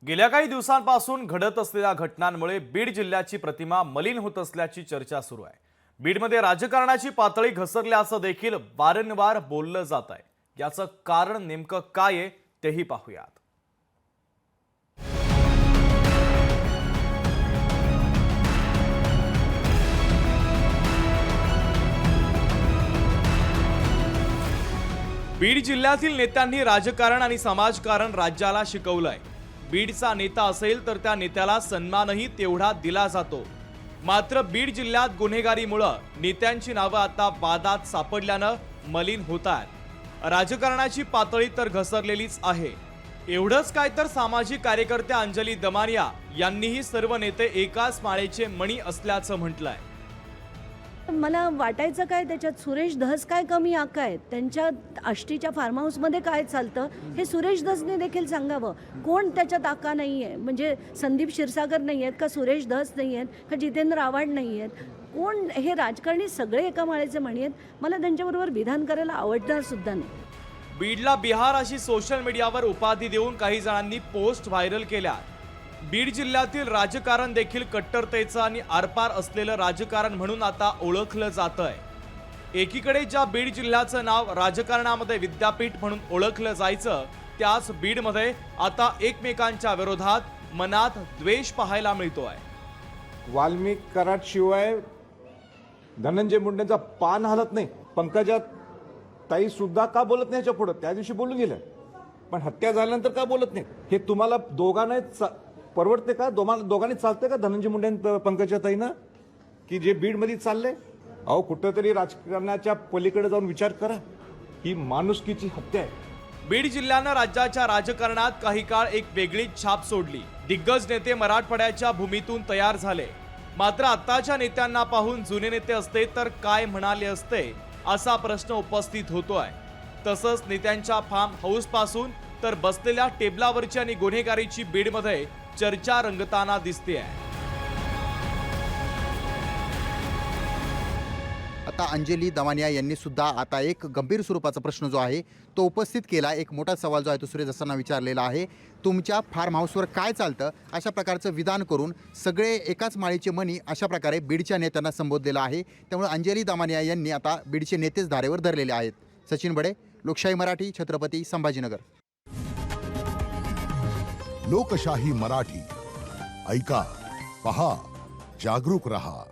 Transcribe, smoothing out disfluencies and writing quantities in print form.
गेल्या काही दिवसांपासून घडत असलेल्या घटनांमुळे बीड जिल्ह्याची प्रतिमा मलिन होत असल्याची चर्चा सुरू आहे। बीडमध्ये राजकारणाची पातळी घसरल्याचं देखील वारंवार बोललं जात आहे। याचं कारण नेमकं काय आहे तेही पाहूयात। बीड जिल्ह्यातील नेत्यांनी राजकारण आणि समाजकारण राज्याला शिकवलंय। बीडचा नेता असेल तर त्या नेत्याला सन्मानही तेवढा दिला जातो। मात्र बीड जिल्ह्यात गुन्हेगारीमुळे नेत्यांची नावं आता वादात सापडल्यानं मलिन होतात। राजकारणाची पातळी तर घसरलेलीच आहे। एवढंच काय तर सामाजिक कार्यकर्त्या अंजली दमानिया यांनीही सर्व नेते एकाच माळेचे मणी असल्याचं म्हटलंय। मला वाटायचं काय त्याच्यात सुरेश धस काय कमी आका आहेत, त्यांच्या आष्टीच्या फार्म हाऊसमध्ये काय चालतं हे सुरेश धसने देखील सांगावं। कोण त्याच्यात आका नाही आहे, म्हणजे संदीप क्षीरसागर नाही आहेत का, सुरेश धस नाही आहेत का, जितेंद्र आव्हाड नाही आहेत, कोण हे राजकारणी सगळे एका माळेचे मणी आहेत। मला त्यांच्याबरोबर विधान करायला आवडणार सुद्धा नाही। बीडला बिहार अशी सोशल मीडियावर उपाधी देऊन काही जणांनी पोस्ट व्हायरल केल्या। बीड जिल्ह्यातील राजकारण देखील कट्टरतेचं आणि आरपार असलेलं राजकारण म्हणून आता ओळखलं जातंय। एकीकडे ज्या बीड जिल्ह्याचं नाव राजकारणामध्ये विद्यापीठ म्हणून ओळखलं जायचं, त्याच बीडमध्ये आता एकमेकांच्या विरोधात मनात द्वेष पाहायला मिळतोय। वाल्मिक कराड शिवाय धनंजय मुंडेंचा पान हलत नाही। पंकजा ताई सुद्धा का बोलत नाही याच्या पुढे? त्या दिवशी बोलून गेल्या, पण हत्या झाल्यानंतर का बोलत नाही? हे तुम्हाला दोघांना परवडते का? दोघांनी चालते का धनंजय मुंडे पंकजा ताईनं की जे बीडमध्ये चालले? अहो, कुठंतरी राजकारणाच्या पलीकडे जाऊन विचार करा। ही माणुसकीची हत्या आहे। बीड जिल्ह्यानं राज्याच्या राजकारणात काही काळ एक वेगळीच छाप सोडली। दिग्गज नेते मराठवाड्याच्या भूमीतून तयार झाले। मात्र आताच्या नेत्यांना पाहून जुने नेते असते तर काय म्हणाले असते असा प्रश्न उपस्थित होतोय। तसंच नेत्यांच्या फार्म हाऊस पासून तर बसलेल्या टेबलावरची आणि गुन्हेगारीची बीडमध्ये चर्चा रंगताना दिसतेय। आता अंजली दमानिया यांनी सुद्धा आता एक गंभीर स्वरूपाचा प्रश्न जो आहे तो उपस्थित केला। एक मोठा सवाल जो आहे तो सुरेश धसांना विचारलेला आहे। तुमच्या फार्म हाऊसवर काय चालतं अशा प्रकारचं विधान करून सगळे एकाच माळीचे मणी अशा प्रकारे बीडच्या नेत्यांना संबोधलेलं आहे। त्यामुळे अंजली दमानिया यांनी आता बीडचे नेतेच धारेवर धरलेले आहेत। सचिन बडे, लोकशाही मराठी, छत्रपती संभाजीनगर। लोकशाही मराठी ऐका, पहा, जागरूक रहा।